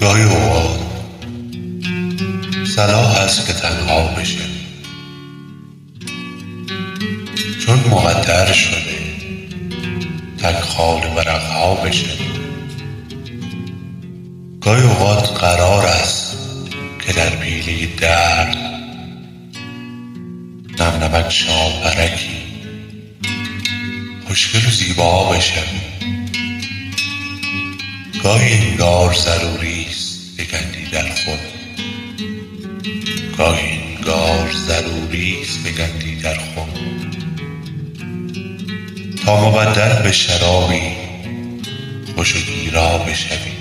گاهی اوقات صلاح است که تنها بشوی، چون مقدر شده تک خال ورقها بشوی. گاهی اوقات قرار است که در پیله درد نم نمک شاپرکی خوشگل و زیبا بشوی. گاهی انگار ضروری است بگندی در خود، گاهی انگار ضروری است بگندی در خود، تا مبدل به شرابی خوش و گیرا بشوی.